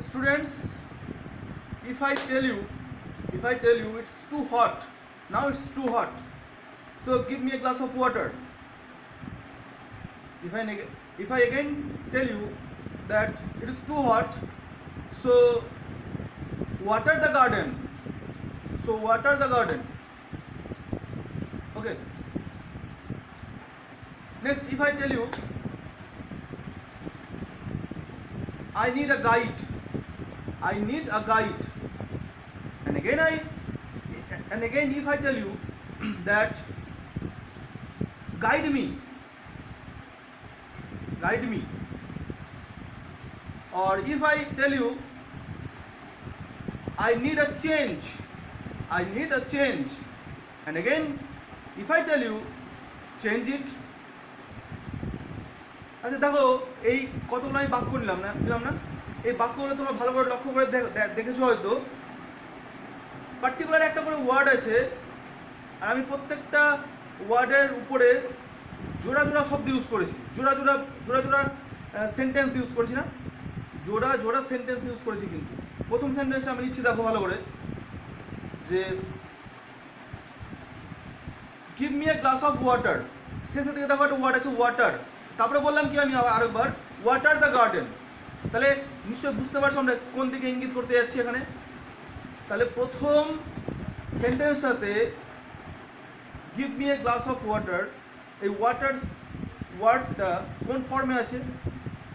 Students, if I tell you it's too hot, now it's too hot, so give me a glass of water. If I again tell you that it is too hot, so water the garden. So water the garden. Okay. Next, if I tell you I need a guide, and again if I tell you that guide me, or if I tell you I need a change, and again if I tell you change it. আচ্ছা দেখো, এই কতগুলো আমি বাক্য দিলাম না, এই বাক্যগুলো তোমরা ভালো করে লক্ষ্য করে দেখেছো হয়তো। পার্টিকুলার একটা করে ওয়ার্ড আছে, আর আমি প্রত্যেকটা ওয়ার্ডের উপরে জোড়া জোড়া শব্দ ইউজ করেছি, জোড়া জোড়া সেন্টেন্স ইউজ করেছি না, জোড়া সেন্টেন্স ইউজ করেছি। কিন্তু প্রথম সেন্টেন্সটা আমি নিচ্ছি, দেখো ভালো করে, যে give me a glass of water. শেষের দিকে দেখো একটা ওয়ার্ড আছে ওয়াটার, তারপরে বললাম কি আমি আরেকবার ওয়াটার দ্য গার্ডেন। তাহলে নিশ্চয়ই বুঝতে পারছো আমরা কোন দিকে ইঙ্গিত করতে যাচ্ছি এখানে। তাহলে প্রথম সেন্টেন্সটাতে give me a glass of water, এই ওয়ার্ডটা কোন ফর্মে আছে?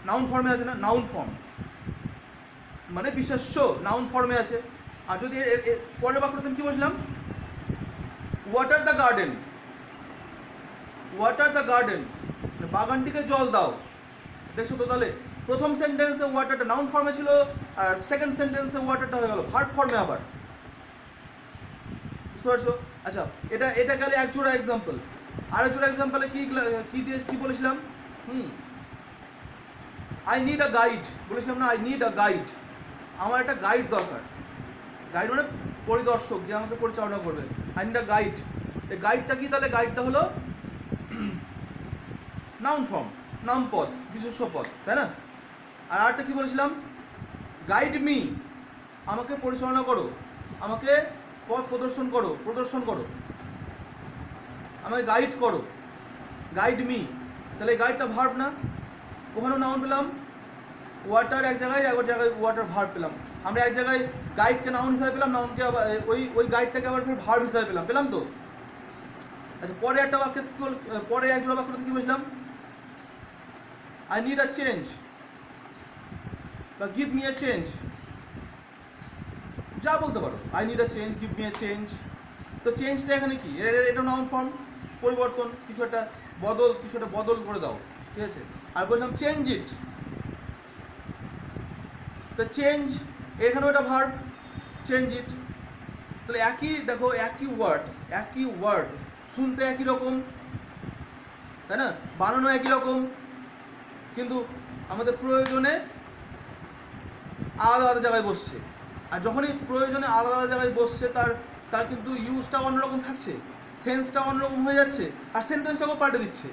নাউন ফর্মে আছে না? নাউন ফর্ম মানে বিশেষ্য নাউন ফর্মে আছে। আর যদি পরের বাক্যটা কি বলছিলাম, ওয়াটার দ্য গার্ডেন, বাগানটিকে জল দাও। দেখছো তো? তাহলে প্রথম সেন্টেন্সে ওয়াটারটা নাউন ফর্মে ছিল, আর সেকেন্ড সেন্টেন্সে ওয়াটারটা হয়ে গেল ভার্ব ফর্মে আবার। বুঝতে পারছো? আচ্ছা, এটা গেলে এক জোড়া এক্সাম্পল। আর এক জোড়া এক্সাম্পলে কি বলেছিলাম? আই নিড আ গাইড বলেছিলাম না? আই নিড আ গাইড, আমার একটা গাইড দরকার। গাইড মানে পরিদর্শক, যে আমাকে পরিচালনা করবে। I need a guide. এই গাইডটা কি? তাহলে গাইডটা হলো নাউন ফর্ম, নাম পদ, বিশেষ্য পদ, তাই না? আর আরেকটা কি বলেছিলাম? গাইড মি, আমাকে পরিচালনা করো, আমাকে পথ প্রদর্শন করো, আমাকে গাইড করো, গাইড মি। তাহলে গাইডটা ভার্ব না? ওখানেও নাউন পেলাম, ওয়াটার এক জায়গায় ওয়াটার ভার্ব পেলাম। আমরা এক জায়গায় গাইডকে নাউন হিসাবে পেলাম, নাউনকে আবার ওই গাইডটাকে আবার ফের ভার্ব হিসাবে পেলাম তো। আচ্ছা, পরে একটা বাক্যে পরে এক জোড়া বাক্যটা কি বলছিলাম? আই নিড আ চেঞ্জ বা গিভ মি এ চেঞ্জ, যা বলতে পারো। I need a change, give me A change. তো চেঞ্জটা এখানে কি? এটা নাউন ফর্ম, পরিবর্তন, কিছু একটা বদল করে দাও, ঠিক আছে? আর বলছিলাম চেঞ্জ ইট, তো চেঞ্জ এখানেও একটা ভার্ব, চেঞ্জ ইট। তাহলে একই ওয়ার্ড শুনতে একই রকম, তাই না? বানানো একই রকম, কিন্তু আমাদের প্রয়োজনে আলাদা আলাদা জায়গায় বসছে। আর যখনই প্রয়োজনে আলাদা আলাদা জায়গায় বসছে, তার কিন্তু ইউজটা অন্যরকম থাকছে, সেন্সটা অন্যরকম হয়ে যাচ্ছে, আর সেন্টেন্সটাকেও পাল্টে দিচ্ছে।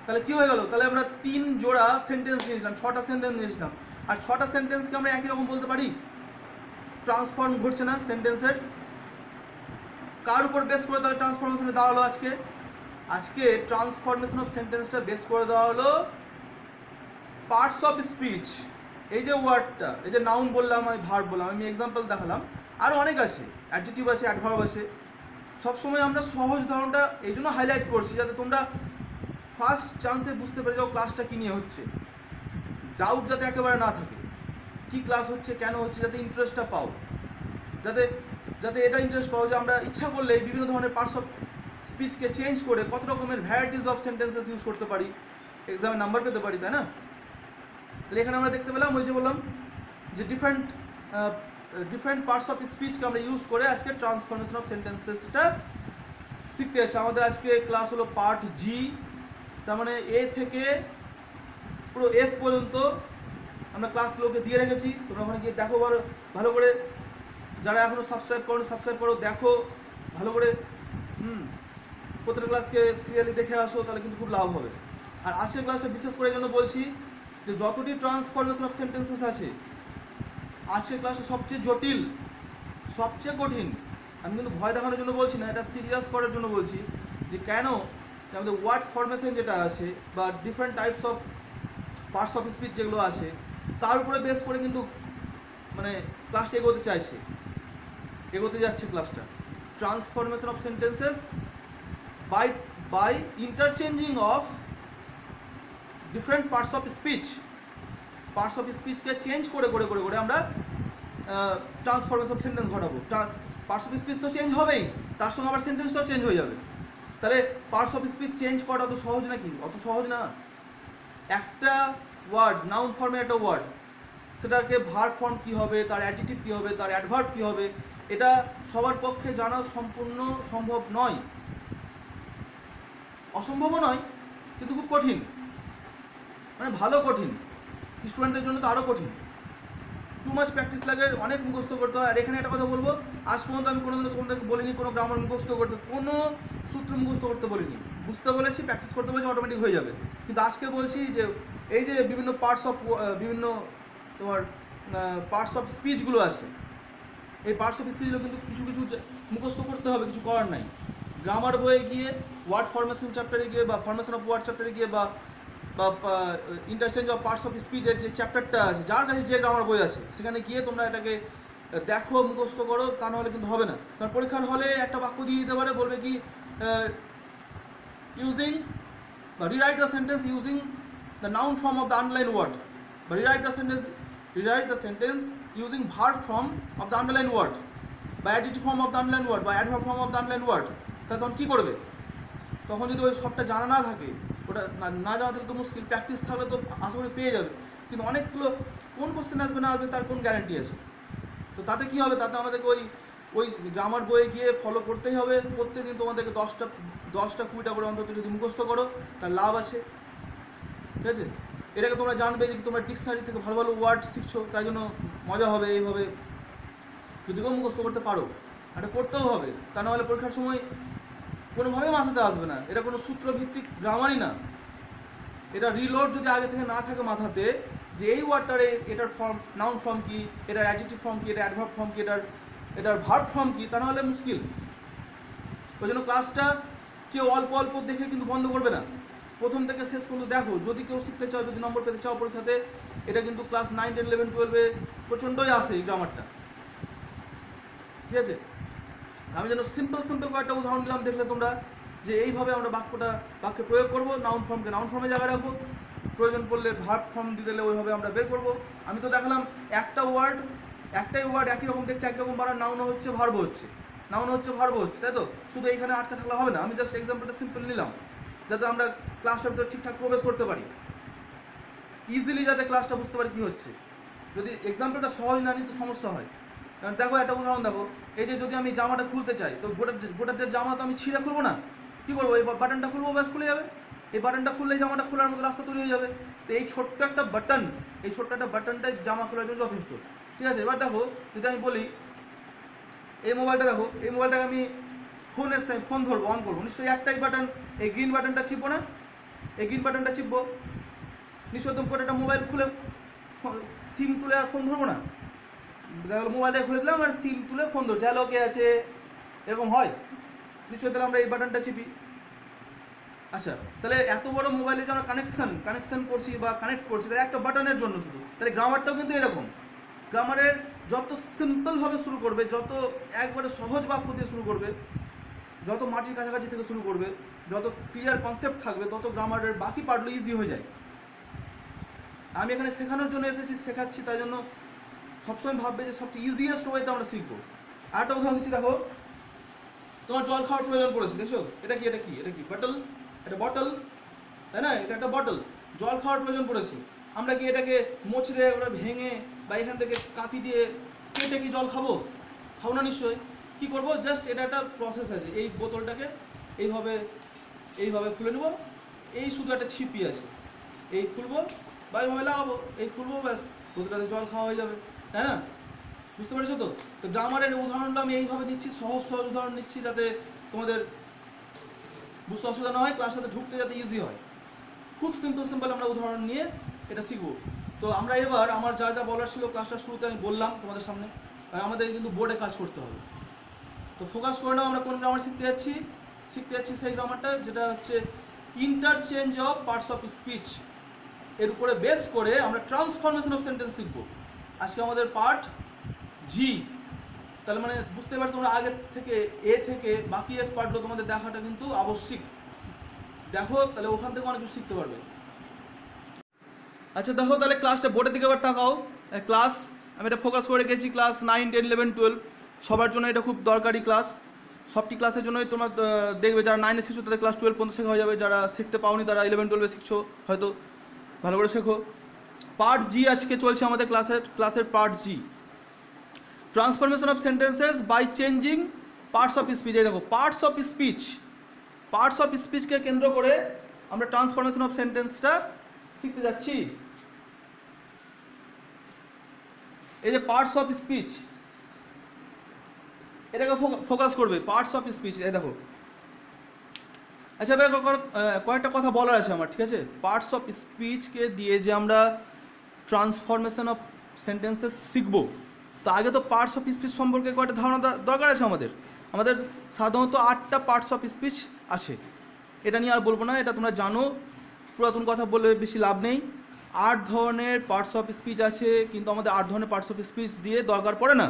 তাহলে কি হয়ে গেল? তাহলে আমরা 3 জোড়া সেন্টেন্স নিয়েছিলাম, 6টা সেন্টেন্স নিয়েছিলাম। আর 6টা সেন্টেন্সকে আমরা একই রকম বলতে পারি? ট্রান্সফর্ম ঘটছে না সেন্টেন্সের? কার উপর বেস করে তাহলে ট্রান্সফরমেশনে দেওয়া হলো? আজকে ট্রান্সফরমেশন অফ সেন্টেন্সটা বেস করে দেওয়া হলো পার্টস অফ স্পিচ। এই যে ওয়ার্ডটা, এই যে নাউন বললাম, আমি ভার্ব বললাম, আমি এক্সাম্পল দেখালাম, আরও অনেক আছে, অ্যাডজেক্টিভ আছে, অ্যাডভার্ব আছে। সবসময় আমরা সহজ ধরনটা এই জন্য হাইলাইট করছি, যাতে তোমরা ফার্স্ট চান্সে বুঝতে পেরে যাও ক্লাসটা কী নিয়ে হচ্ছে, ডাউট যাতে একেবারে না থাকে, কি ক্লাস হচ্ছে, কেন হচ্ছে, যাতে ইন্টারেস্টটা পাও, যাতে এটা ইন্টারেস্ট পাও যে আমরা ইচ্ছা করলে বিভিন্ন ধরনের পার্টস অফ স্পিচকে চেঞ্জ করে কত রকমের ভ্যারাইটিস অফ সেন্টেন্সেস ইউজ করতে পারি, এক্সামে নাম্বার পেতে পারি, তাই না? তাহলে এখানে আমরা দেখতে পেলাম, ওই যে বললাম যে ডিফারেন্ট পার্টস অফ স্পিচকে আমরা ইউজ করে আজকে ট্রান্সফরমেশন অফ সেন্টেন্সেসটা শিখতে যাচ্ছি। আমাদের আজকে ক্লাস হলো পার্ট জি, তার মানে এ থেকে পুরো এফ পর্যন্ত আমরা ক্লাসগুলোকে দিয়ে রেখেছি। তোমরা ওখানে গিয়ে দেখো ভালো করে, যারা এখনও সাবস্ক্রাইব করো, দেখো ভালো করে, প্রত্যেকটা ক্লাসকে সিরিয়ালি দেখে আসো, তাহলে কিন্তু খুব লাভ হবে। আর আজকের ক্লাসটা বিশেষ করে এই জন্য বলছি যে যতটি ট্রান্সফরমেশন অফ সেন্টেন্সেস আছে আজকের ক্লাসটা সবচেয়ে জটিল, সবচেয়ে কঠিন। আমি কিন্তু ভয় দেখানোর জন্য বলছি না, এটা সিরিয়াস করার জন্য বলছি যে কেন আমাদের ওয়ার্ড ফরমেশন যেটা আছে বা different types of parts of speech যেগুলো আছে তার উপরে বেস করে কিন্তু মানে ক্লাসটা এগোতে যাচ্ছে ক্লাসটা। Transformation of sentences by interchanging of different parts of স্পিচকে চেঞ্জ করে আমরা ট্রান্সফরমেশন অফ সেন্টেন্স ঘটাবো। পার্টস অফ স্পিচ তো চেঞ্জ হবেই, তার সঙ্গে আবার সেন্টেন্সটাও চেঞ্জ হয়ে যাবে। তাহলে পার্টস অফ স্পিচ চেঞ্জ করা অত সহজ নাকি? অত সহজ না। একটা ওয়ার্ড, নাউন ফর্মের একটা ওয়ার্ড, সেটাকে ভার্ব ফর্ম কী হবে, তার অ্যাডজেক্টিভ কী হবে, তার অ্যাডভার্ব কী হবে, এটা সবার পক্ষে জানা সম্পূর্ণ সম্ভব নয়। অসম্ভবও নয়, কিন্তু খুব কঠিন, মানে ভালো কঠিন। স্টুডেন্টদের জন্য তো আরও কঠিন। টু মাচ প্র্যাকটিস লাগে, অনেক মুখস্থ করতে হয়। আর এখানে একটা কথা বলবো, আজ পর্যন্ত আমি কোনোদিনও তোমাদেরকে বলিনি কোনো গ্রামার মুখস্থ করতে, কোনো সূত্র মুখস্থ করতে বলিনি। বুঝতে বলেছি, প্র্যাকটিস করতে বলেছি, অটোমেটিক হয়ে যাবে। কিন্তু আজকে বলছি যে এই যে বিভিন্ন বিভিন্ন তোমার পার্টস অফ স্পিচগুলো আছে, এই পার্টস অফ স্পিচগুলো কিন্তু কিছু মুখস্থ করতে হবে, কিছু করার নাই। গ্রামার বইয়ে গিয়ে, ওয়ার্ড ফরমেশন চ্যাপ্টারে গিয়ে বা ফরমেশন অফ ওয়ার্ড চ্যাপ্টারে গিয়ে বা ইন্টারচেঞ্জ অফ পার্টস অফ স্পিচের যে চ্যাপ্টারটা আছে, যার কাছে যে গ্রামার বই আছে, সেখানে গিয়ে তোমরা এটাকে দেখো, মুখস্থ করো, তা নাহলে কিন্তু হবে না। কারণ পরীক্ষার হলে একটা বাক্য দিয়ে দিতে পারে, বলবে কি ইউজিং বা rewrite the sentence using the noun form of the underline word, বা rewrite the sentence using verb form of the underline word, বা adjective form of the underline word, বা adverb form of the underline word. তাহলে তখন কী করবে? তখন যদি ওই সবটা জানা না থাকে, ওটা না জানা থাকলে তো মুশকিল। প্র্যাকটিস থাকলে তো আশা করি পেয়ে যাবে, কিন্তু অনেকগুলো কোন কোশ্চেন আসবে না আসবে তার কোন গ্যারান্টি আছে? তো তাতে কী হবে? তাতে আমাদেরকে ওই গ্রামার বইয়ে গিয়ে ফলো করতেই হবে। প্রত্যেকদিন তোমাদেরকে 10টা 20টা করে অন্তত যদি মুখস্থ করো, তার লাভ আছে। ঠিক আছে? এটাকে তোমরা জানবে যে তোমরা ডিকশনারি থেকে ভালো ভালো ওয়ার্ড শিখছো, তাই জন্য মজা হবে। এইভাবে যদি কেউ মুখস্থ করতে পারো, এটা করতেও হবে, তা নাহলে পরীক্ষার সময় কোনোভাবেই মাথাতে আসবে না। এটা কোনো সূত্রভিত্তিক গ্রামারই না। এটা রিলোড যদি আগে থেকে না থাকে মাথাতে, যে এই ওয়ার্ডটার এটার ফর্ম, নাউন ফর্ম কি, এটার অ্যাডজেক্টিভ ফর্ম কি, এটার অ্যাডভার্ব ফর্ম কি, এটার ভার্ব ফর্ম কি, তা নাহলে মুশকিল। ওই জন্য ক্লাসটা কেউ অল্প অল্প দেখে কিন্তু বন্ধ করবে না, প্রথম থেকে শেষ পর্যন্ত দেখো। যদি কেউ শিখতে চাও, যদি নম্বর পেতে চাও পরীক্ষাতে, এটা কিন্তু ক্লাস 9, 10, 11, 12-এ প্রচণ্ডই আসে এই গ্রামারটা। ঠিক আছে? আমি যেন সিম্পল কয়েকটা উদাহরণ দিলাম, দেখলে তোমরা যে এইভাবে আমরা বাক্যে প্রয়োগ করবো। নাউন ফর্মকে নাউন ফর্মে জায়গায় রাখবো, প্রয়োজন পড়লে ভার্ব ফর্ম দিয়ে দিলে ওইভাবে আমরা বের করবো। আমি তো দেখালাম একটাই ওয়ার্ড একই রকম দেখতে, একই রকম বানান, নাউনও হচ্ছে ভার্বও হচ্ছে, তাই তো? শুধু এইখানে আটকে থাকলে হবে না। আমি জাস্ট এক্সাম্পলটা সিম্পল নিলাম, যাতে আমরা ক্লাসটার ভিতরে ঠিকঠাক প্রবেশ করতে পারি, ইজিলি যাতে ক্লাসটা বুঝতে পারি কী হচ্ছে। যদি এক্সাম্পলটা সহজ না নিই তো সমস্যা হয়। কারণ দেখো, একটা উদাহরণ দেখো, এই যে যদি আমি জামাটা খুলতে চাই, তো গোটার জামা তো আমি ছিঁড়ে খুলবো না। কী করবো? এই বাটনটা খুলবো, ব্যাস খুলে যাবে। এই বাটনটা খুললেই জামাটা খোলার মতো রাস্তা তৈরি হয়ে যাবে। তো এই ছোট্ট একটা বাটনটাই জামা খোলার জন্য যথেষ্ট। ঠিক আছে? এবার দেখো, যদি আমি বলি এই মোবাইলটা দেখো, এই মোবাইলটাকে আমি ফোন ধরবো, অন করবো, নিশ্চয়ই একটাই বাটন, এই গ্রিন বাটনটা চিপবো না? এই গ্রিন বাটনটা চিপবো, নিশ্চয়ই তুমি একটা মোবাইল খুলে সিম তুলে আর ফোন ধরবো না। দেখা গেলো মোবাইলটা খুলে দিলাম আর সিম তুলে ফোন ধরছে, হ্যালো কে আছে, এরকম হয় নিশ্চয়ই। তাহলে আমরা এই বাটনটা চিপি। আচ্ছা, তাহলে এত বড় মোবাইলে যে আমরা কানেকশন করছি বা কানেক্ট করছি, তাহলে একটা বাটনের জন্য শুধু। তাহলে গ্রামারটাও কিন্তু এরকম। গ্রামারের যত সিম্পলভাবে শুরু করবে, যত একবারে সহজ বাক্য দিয়ে শুরু করবে, যত মাটির কাছাকাছি থেকে শুরু করবে, যত ক্লিয়ার কনসেপ্ট থাকবে, তত গ্রামারের বাকি পার্টগুলো ইজি হয়ে যায়। আমি এখানে শেখানোর জন্য শেখাচ্ছি, তাই জন্য সবসময় ভাববে যে সবচেয়ে ইজিয়েস্ট ওয়েতে আমরা শিখবো। আর একটা উদাহরণ দিচ্ছি, দেখো, তোমার জল খাওয়ার প্রয়োজন পড়েছে, দেখছো? এটা কি বটল, এটা বটল, তাই না? এটা একটা বটল, জল খাওয়ার প্রয়োজন পড়েছে। আমরা কি এটাকে মোচড়ে ওটা ভেঙে বা এখান থেকে কাতি দিয়ে কেটে কি জল খাবো না? নিশ্চয়ই। কী করবো? জাস্ট এটা একটা প্রসেস আছে। এই বোতলটাকে এইভাবে খুলে নেব, এই শুধু একটা ছিপি আছে, এই খুলবো বা এইভাবে লাগাবো, এই খুলবো, ব্যাস বোতলটাতে জল খাওয়া হয়ে যাবে, তাই না? বুঝতে পেরেছো তো? তো গ্রামারের উদাহরণটা আমি এইভাবে নিচ্ছি, সহজ উদাহরণ নিচ্ছি, যাতে তোমাদের বুঝতে অসুবিধা না হয়, ক্লাসটাতে ঢুকতে যাতে ইজি হয়। খুব সিম্পল আমরা উদাহরণ নিয়ে এটা শিখবো। তো আমরা এবার আমার যা যা বলার ছিল ক্লাসটা শুরুতে আমি বললাম তোমাদের সামনে, আর আমাদের কিন্তু বোর্ডে কাজ করতে হবে। তো ফোকাস করে নাও, আমরা কোন গ্রামার শিখতে যাচ্ছি সেই গ্রামারটা যেটা হচ্ছে interchange of parts of speech. এর উপরে বেস করে আমরা ট্রান্সফরমেশন অফ সেন্টেন্স শিখবো। আজকে আমাদের পার্ট জি। তাহলে মানে বুঝতে পারছো তোমরা আগে থেকে এ থেকে বাকি এক পার্টগুলো তোমাদের দেখাটা কিন্তু আবশ্যিক। দেখো তাহলে ওখান থেকে অনেক কিছু শিখতে পারবে। আচ্ছা দেখো তাহলে ক্লাসটা বোর্ডের দিকে আবার তাকাও। ক্লাস আমি এটা ফোকাস করে রেখেছি, ক্লাস 9, 10, 11, 12 সবার জন্য এটা খুব দরকারি ক্লাস। সবটি ক্লাসের জন্যই তোমরা দেখবে যারা 9-এ শিখছো তাদের ক্লাস 12 পর্যন্ত শেখা হয়ে যাবে, যারা শিখতে পাওনি তারা 11-12-এ শিখছো হয়তো, ভালো করে শেখো। পার্ট জি আজকে চলছে আমাদের ক্লাসের part G, transformation of sentences by changing parts of speech. এই দেখো পার্টস অফ স্পিচকে কেন্দ্র করে আমরা ট্রান্সফরমেশন অফ সেন্টেন্সটা শিখতে যাচ্ছি। এই যে পার্টস অফ স্পিচ, এটাকে ফোকাস করবে, পার্টস অফ স্পিচ। এই দেখো আচ্ছা এবার কয়েকটা কথা বলার আছে আমার, ঠিক আছে। পার্টস অফ স্পিচকে দিয়ে যে আমরা ট্রান্সফরমেশন অফ সেন্টেন্সেস শিখবো, তো আগে তো পার্টস অফ স্পিচ সম্পর্কে কয়েকটা ধারণা দরকার আছে আমাদের সাধারণত 8টা পার্টস অফ স্পিচ আছে। এটা নিয়ে আর বলবো না, এটা তোমরা জানো, পুরাতন কথা বলে বেশি লাভ নেই। 8 ধরনের পার্টস অফ স্পিচ আছে, কিন্তু আমাদের 8 ধরনের পার্টস অফ স্পিচ দিয়ে দরকার পড়ে না।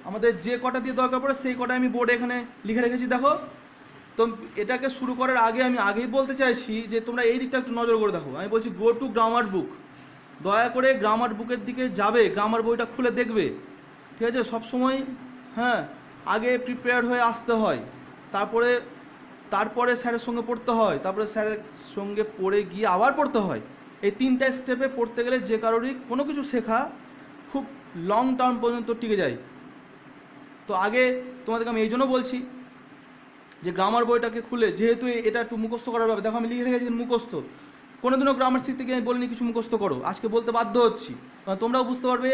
আমাদের যে কটা দিয়ে দরকার পড়ে সেই কটা আমি বোর্ডে এখানে লিখে রেখেছি দেখো। তো এটাকে শুরু করার আগে আমি আগেই বলতে চাইছি যে তোমরা এই দিকটা একটু নজর করে দেখো। আমি বলছি গো টু গ্রামার বুক, দয়া করে গ্রামার বুকের দিকে যাবে, গ্রামার বইটা খুলে দেখবে, ঠিক আছে। সবসময় হ্যাঁ আগে প্রিপেয়ার হয়ে আসতে হয়, তারপরে স্যারের সঙ্গে পড়তে হয়, তারপরে স্যারের সঙ্গে পড়ে গিয়ে আবার পড়তে হয়। এই 3টা স্টেপে পড়তে গেলে যে কারোরই কোনো কিছু শেখা খুব লং টার্ম পর্যন্ত টিকে যায়। তো আগে তোমাদেরকে আমি এই জন্য বলছি যে গ্রামার বইটাকে খুলে, যেহেতু এটা একটু মুখস্থ করার ব্যাপার, দেখো আমি লিখে রেখেছি মুখস্থ। কোনোদিনও গ্রামার শিখতে গিয়ে আমি বলিনি কিছু মুখস্থ করো, আজকে বলতে বাধ্য হচ্ছি, কারণ তোমরাও বুঝতে পারবে।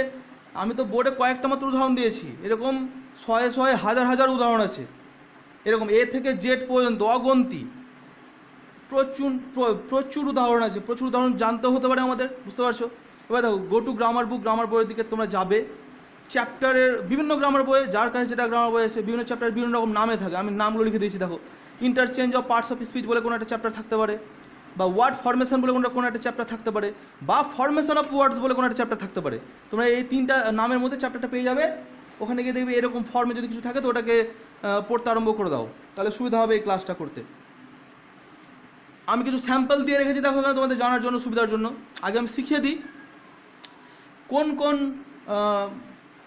আমি তো বোর্ডে কয়েকটা মাত্র উদাহরণ দিয়েছি, এরকম শয়ে হাজার উদাহরণ আছে, এরকম এ থেকে জেড পর্যন্ত অগন্তি প্রচুর উদাহরণ আছে, প্রচুর উদাহরণ জানতে হতে পারে আমাদের, বুঝতে পারছো। এবার দেখো go to grammar book, grammar বইয়ের দিকে তোমরা যাবে। চ্যাপ্টারের বিভিন্ন গ্রামার বই, যার কাছে যেটা গ্রামার বই আছে, বিভিন্ন চ্যাপ্টার বিভিন্ন রকম নামে থাকে, আমি নামগুলো লিখে দিয়েছি দেখো। Interchange of parts of speech বলে কোনো একটা চ্যাপ্টার থাকতে পারে, বা ওয়ার্ড ফরমেশন বলে কোনো একটা চ্যাপ্টার থাকতে পারে, বা ফরমেশন অফ ওয়ার্ডস বলে কোনো একটা চ্যাপ্টার থাকতে পারে। তোমরা এই 3টা নামের মধ্যে চ্যাপ্টারটা পেয়ে যাবে। ওখানে গিয়ে দেখবে এরকম ফর্মে যদি কিছু থাকে তো ওটাকে পড়তে আরম্ভ করে দাও, তাহলে সুবিধা হবে এই ক্লাসটা করতে। আমি কিছু স্যাম্পল দিয়ে রেখেছি দেখো এখানে তোমাদের জানার জন্য, সুবিধার জন্য। আগে আমি শিখিয়ে দিই কোন কোন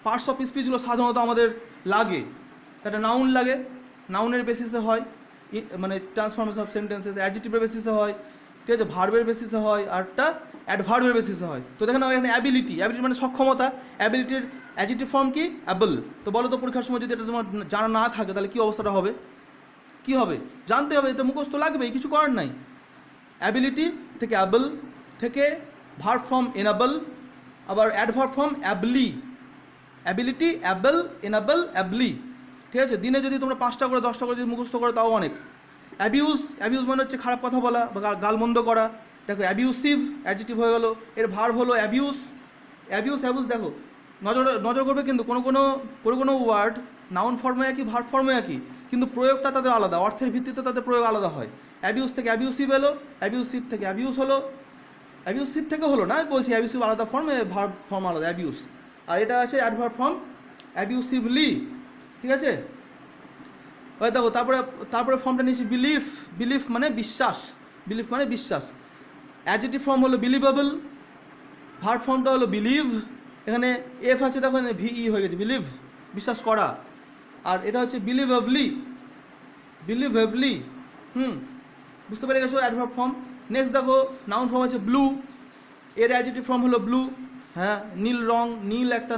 পার্টস অফ স্পিচগুলো সাধারণত আমাদের লাগে। একটা নাউন লাগে, নাউনের বেসিসে হয়, মানে ট্রান্সফরমেশন অফ সেন্টেন্সেস। অ্যাডজেক্টিভের বেসিসে হয়, ঠিক আছে, ভার্বের বেসিসে হয়, আরটা অ্যাডভার্বের বেসিসে হয়। তো দেখেন এখানে অ্যাবিলিটি মানে সক্ষমতা, অ্যাবিলিটির অ্যাডজেক্টিভ ফর্ম কি? অ্যাবল। তো বলো তো পরীক্ষার সময় যদি এটা তোমার জানা না থাকে তাহলে কী অবস্থাটা হবে? কী হবে জানতে হবে, এটা মুখস্থ লাগবেই, কিছু করার নাই। অ্যাবিলিটি থেকে অ্যাবল, থেকে ভার্ব ফর্ম এনাবল, আবার adverb form ably. Ability, able, enable, ably, ঠিক আছে। দিনে যদি তোমরা 5টা করে 10টা করে যদি মুখস্থ করো তাও অনেক। অ্যাবিউজ মানে হচ্ছে খারাপ কথা বলা বা গালমন্দ করা। দেখো অ্যাবিউসিভ অ্যাডজেক্টিভ হয়ে গেল, এর ভার্ব হলো অ্যাবিউস। দেখো নজর করবে, কিন্তু কোনো ওয়ার্ড নাউন ফর্মে একই, ভার্ব ফর্মে একই, কিন্তু প্রয়োগটা তাদের আলাদা, অর্থের ভিত্তিতে তাদের প্রয়োগ আলাদা হয়। অ্যাবিউস থেকে অ্যাবিউসিভ এলো, অ্যাবিউসিভ থেকে অ্যাবিউস হলো, অ্যাবিউসিভ থেকে হলো না, আমি বলছি অ্যাবিউসিভ আলাদা ফর্মে, ভার্ব ফর্ম আলাদা, অ্যাবিউস। আর এটা আছে অ্যাডভার্ব ফর্ম অ্যাবিউসিভলি, ঠিক আছে। ওই দেখো তারপরে ফর্মটা নিয়েছি বিলিফ মানে বিশ্বাস। অ্যাডজেক্টিভ ফর্ম হলো বিলিভেবল, ভার্ব ফর্মটা হলো বিলিভ, এখানে এফ আছে দেখো ভিই হয়ে গেছে, বিলিভ বিশ্বাস করা। আর এটা হচ্ছে বিলিভেবলি, বুঝতে পেরে গেছো অ্যাডভার্ব ফর্ম। নেক্সট দেখো নাউন ফর্ম আছে ব্লু, এর অ্যাডজেক্টিভ ফর্ম হলো ব্লু, হ্যাঁ, নীল রং, নীল একটা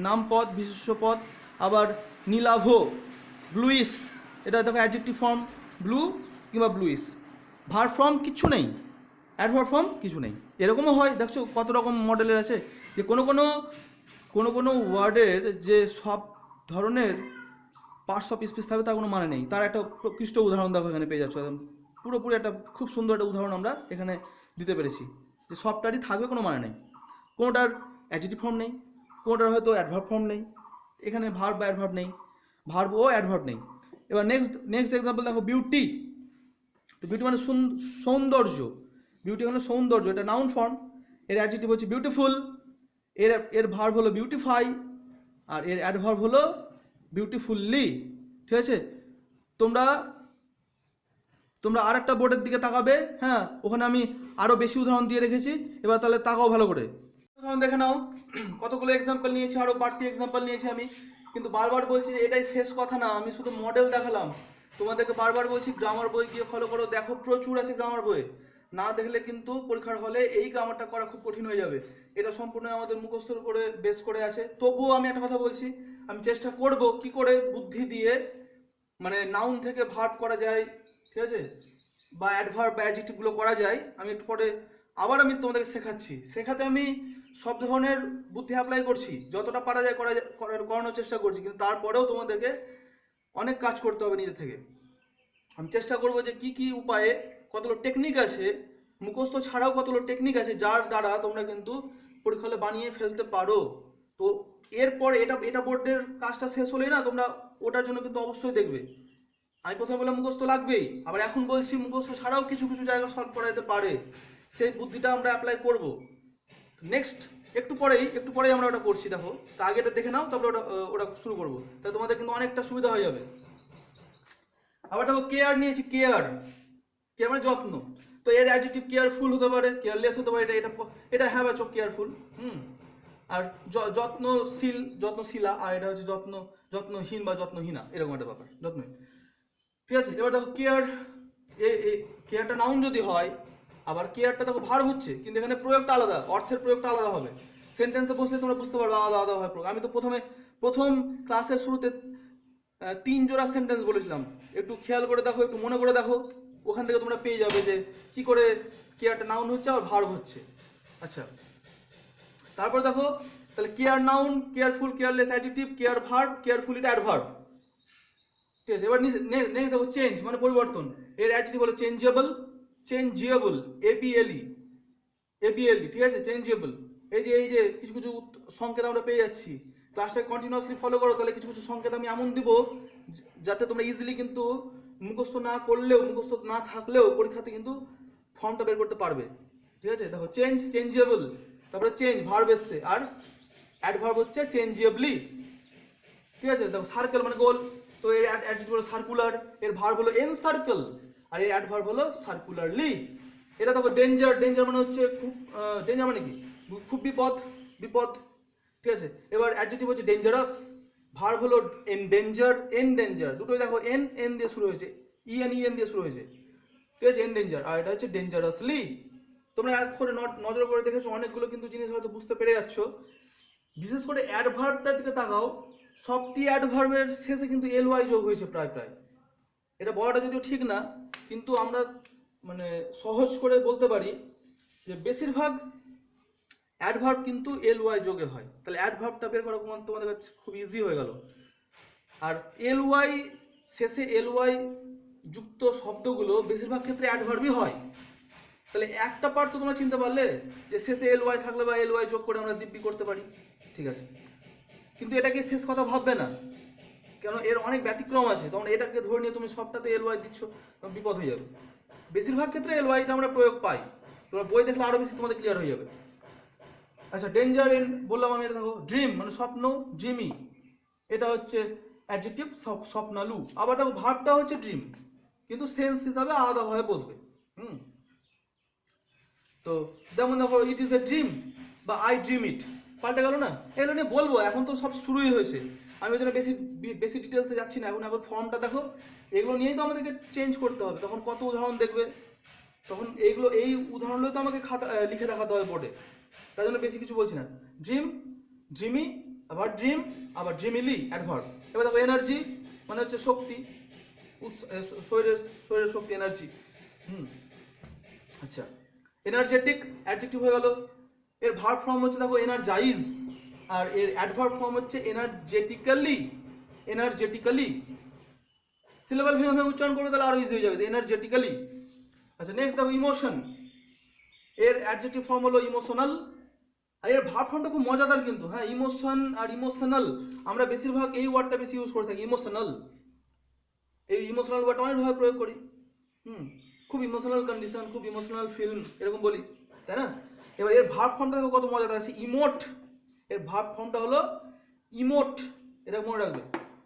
নামপদ, বিশেষ্য পদ। আবার নীলাভ, ব্লুইস, এটা দেখো অ্যাডজেক্টিভ ফর্ম ব্লু কিংবা ব্লুইস। ভার্ব ফর্ম কিচ্ছু নেই, অ্যাডভার্ব ফর্ম কিছু নেই। এরকমও হয়, দেখছো কত রকম মডেলের আছে, যে কোনো ওয়ার্ডের যে সব ধরনের পার্টস অফ স্পিচ থাকবে তার কোনো মানে নেই। তার একটা প্রকৃষ্ট উদাহরণ দেখো এখানে পেয়ে যাচ্ছ, পুরোপুরি একটা খুব সুন্দর একটা উদাহরণ আমরা এখানে দিতে পেরেছি। যে সবটারই থাকবে কোনো মানে নেই, কোনোটার অ্যাডজেক্টিভ ফর্ম নেই, কোনোটার হয়তো অ্যাডভার্ব ফর্ম নেই, এখানে ভার্ব বা অ্যাডভার্ব নেই, ভার্ব ও অ্যাডভার্ব নেই। এবার নেক্সট এক্সাম্পল দেখো, বিউটি। তো বিউটি মানে সৌন্দর্য, বিউটি মানে সৌন্দর্য, এটা নাউন ফর্ম, এর অ্যাডজেক্টিভ হচ্ছে বিউটিফুল, এর ভার্ব হলো বিউটিফাই, আর এর অ্যাডভার্ব হলো বিউটিফুললি। ঠিক আছে, তোমরা আর একটা বোর্ডের দিকে তাকাবে, হ্যাঁ, ওখানে আমি আরও বেশি উদাহরণ দিয়ে রেখেছি, এবার তাহলে তাকাও ভালো করে, উদাহরণ দেখে নাও। কতগুলো এক্সাম্পল নিয়েছি, আরও বাড়তি এক্সাম্পল নিয়েছি আমি, কিন্তু বারবার বলছি যে এটাই শেষ কথা না, আমি শুধু মডেল দেখালাম তোমাদেরকে, বারবার বলছি গ্রামার বই গিয়ে ফলো করো, দেখো প্রচুর আছে গ্রামার বই, না দেখলে কিন্তু পরীক্ষার হলে এই গ্রামারটা করা খুব কঠিন হয়ে যাবে, এটা সম্পূর্ণ আমাদের মুখস্থর উপরে বেস করে আছে। তবুও আমি একটা কথা বলছি, আমি চেষ্টা করব কি করে বুদ্ধি দিয়ে মানে নাউন থেকে ভার্ব করা যায়, ঠিক আছে, বা অ্যাডভার্ব বা অ্যাডজেক্টিভগুলো করা যায়, আমি একটু পরে আবার আমি তোমাদেরকে শেখাতে আমি সব ধরনের বুদ্ধি অ্যাপ্লাই করছি, যতটা পারা যায় করানোর চেষ্টা করছি, কিন্তু তারপরেও তোমাদেরকে অনেক কাজ করতে হবে নিজে থেকে। আমি চেষ্টা করব যে কি কি উপায়ে, কতগুলো টেকনিক আছে, মুখস্থ ছাড়াও কতগুলো টেকনিক আছে যার দ্বারা তোমরা কিন্তু পরীক্ষা হলে বানিয়ে ফেলতে পারো। তো এরপর এটা বোর্ডের কাজটা শেষ হলেই না, তোমরা ওটার জন্য কিন্তু অবশ্যই দেখবে। আমি প্রথমে বললাম মুখস্থ লাগবেই, আবার এখন বলছি মুখস্থ ছাড়াও কিছু কিছু জায়গা সলভ করা যেতে পারে, সেই বুদ্ধিটা আমরা অ্যাপ্লাই করব। নেক্সট একটু পরেই আমরা ওটা করছি, দেখো, তো আগে এটা দেখে নাও, তারপরে ওটা শুরু করবো, তাহলে তোমাদের কিন্তু অনেকটা সুবিধা হয়ে যাবে। আবার দেখো কেয়ার নিয়েছি, কেয়ার মানে যত্ন, তো এর অ্যাডজেক্টিভ কেয়ারফুল হতে পারে, কেয়ারলেস হতে পারে, এটা হ্যাঁ বাচক কেয়ারফুল, আর যত্নশীলা, আর এটা হচ্ছে যত্নহীন বা যত্নহীনা, এরকম একটা ব্যাপার, যত্নহীন। ঠিক আছে, এবার দেখো কেয়ারটা নাউন যদি হয়, আবার কেয়ারটা দেখো ভার্ব হচ্ছে, কিন্তু এখানে প্রয়োগটা আলাদা, অর্থের প্রয়োগটা আলাদা হবে, সেন্টেন্সে বসলে তোমরা বুঝতে পারবে আলাদা আলাদা হয় প্রয়োগ। আমি তো প্রথম ক্লাসের শুরুতে 3 জোড়া সেন্টেন্স বলেছিলাম, একটু খেয়াল করে দেখো, একটু মনে করে দেখো, ওখান থেকে তোমরা পেয়ে যাবে যে কি করে কেয়ারটা নাউন হচ্ছে আর ভার্ব হচ্ছে। আচ্ছা, তারপর দেখো, তাহলে care noun, careful, careless adjective, care verb, careful এটা অ্যাডভার্ব। ঠিক আছে, এবার নেক্সট দেখো চেঞ্জ মানে পরিবর্তন, এর অ্যাডজেক্টিভ হলো চেঞ্জিয়েবল, এবিএলই, ঠিক আছে, চেঞ্জিয়েবল। এই যে কিছু কিছু সংকেত আমরা পেয়ে যাচ্ছি, ক্লাসটা কন্টিনিউয়াসলি ফলো করো, তাহলে কিছু কিছু সংকেত আমি এমন দিব যাতে তোমরা ইজিলি কিন্তু মুখস্থ না থাকলেও পরীক্ষাতে কিন্তু ফর্মটা বের করতে পারবে। ঠিক আছে, দেখো চেঞ্জিয়েবল, তারপরে চেঞ্জ ভার্ব এসছে, আর অ্যাডভার্ব হচ্ছে চেঞ্জিয়েবলি। ঠিক আছে, দেখো সার্কেল মানে গোল, তো এর অ্যাডজেক্টিভ হলো সার্কুলার, এর ভার্ব হলো এনসার্কেল, আর এর অ্যাডভার্ব হলো সার্কুলারলি। এটা দেখো ডেঞ্জার মানে হচ্ছে খুব, ডেঞ্জার মানে কি খুব বিপদ। ঠিক আছে, এবার অ্যাডজেক্টিভ হচ্ছে ডেঞ্জারাস, ভার্ব হলো এনডেঞ্জার, দুটোই দেখো এন দিয়ে শুরু হয়েছে, ইএন দিয়ে শুরু হয়েছে। ঠিক আছে, এনডেঞ্জার, আর এটা হচ্ছে ডেঞ্জারাসলি। তোমরা এত করে নজর করে দেখেছো, অনেকগুলো কিন্তু জিনিস হয়তো বুঝতে পেরে যাচ্ছ। বিশেষ করে অ্যাডভার্বটার দিকে তাকাও, সবটি অ্যাডভার্বের শেষে কিন্তু এলওয়াই যোগ হয়েছে প্রায়। এটা বলাটা যদিও ঠিক না, কিন্তু আমরা মানে সহজ করে বলতে পারি যে বেশিরভাগ অ্যাডভার্ব কিন্তু এলওয়াই যোগে হয়। তাহলে অ্যাডভার্বটা বের করা তোমাদের কাছে খুব ইজি হয়ে গেল। আর এলওয়াই শেষে এলওয়াই যুক্ত শব্দগুলো বেশিরভাগ ক্ষেত্রে অ্যাডভার্বই হয়। তাহলে একটা পার্ট তো তোমরা চিনতে পারলে যে শেষে এলওয়াই থাকলে বা এলওয়াই যোগ করে আমরা দিব্যি করতে পারি। ঠিক আছে, কিন্তু এটাকে শেষ কথা ভাববে না, কেন এর অনেক ব্যতিক্রম আছে, তখন এটাকে ধরে নিয়ে তুমি সবটাতে এলওয়াই দিচ্ছ, তখন বিপদ হয়ে যাবে। বেশিরভাগ ক্ষেত্রে এলওয়াইটা আমরা প্রয়োগ পাই, তোমরা বই দেখলে আরও বেশি তোমাদের ক্লিয়ার হয়ে যাবে। আচ্ছা, ডেঞ্জার বললাম আমি, এটা দেখো ড্রিম মানে স্বপ্ন, ড্রিমি, এটা হচ্ছে অ্যাডজেক্টিভ, স্বপ্নালু। আবার দেখো ভার্বটা হচ্ছে ড্রিম, কিন্তু সেন্স হিসাবে আলাদাভাবে বসবে। তো যেমন দেখো ইট ইজ এ ড্রিম বা আই ড্রিম ইট, পাল্টে গেল না? এগুলো নিয়ে বলবো, এখন তো সব শুরুই হয়েছে, আমি ওই জন্য বেশি ডিটেলসে যাচ্ছি না। এখন ফর্মটা দেখো, এগুলো নিয়েই তো আমাদেরকে চেঞ্জ করতে হবে। তখন কত উদাহরণ দেখবে, তখন এই উদাহরণগুলো তো আমাকে লিখে দেখাতে হবে বোর্ডে, তাই জন্য বেশি কিছু বলছি না। ড্রিমি, আবার ড্রিম, আবার ড্রিমিলি অ্যাডভার্ব। এবার দেখো এনার্জি মানে হচ্ছে শক্তি, শরীরের শক্তি, এনার্জি। আচ্ছা, এনার্জেটিক অ্যাডজেক্টিভ হয়ে গেল। এর ভার্ব ফর্ম হচ্ছে দেখো এনার্জাইজ, আর এর অ্যাডভার্ব ফর্ম হচ্ছে এনার্জেটিক্যালি। সিলেবাল ভেঙে উচ্চারণ করবে, তাহলে আরো ইজি হয়ে যাবে, এনার্জেটিক্যালি। আচ্ছা, নেক্সট দেখো ইমোশন। এর অ্যাডজেক্টিভ ফর্ম হলো ইমোশনাল। আর এর ভার্ব ফর্মটা খুব মজাদার কিন্তু, হ্যাঁ, ইমোশন আর ইমোশনাল আমরা বেশিরভাগ এই ওয়ার্ডটা বেশি ইউজ করে থাকি, ইমোশনাল। এই ইমোশনাল ওয়ার্ডটা অনেকভাবে প্রয়োগ করি, খুব ইমোশনাল কন্ডিশন, খুব ইমোশনাল ফিল্ম এরকম বলি, তাই না? এবার এর ভার্ব ফর্মটা দেখো কত মজাদার আছে, ইমোট। এর ভার্ব ফর্মটা হলো ইমোট, এটা মনে রাখবে।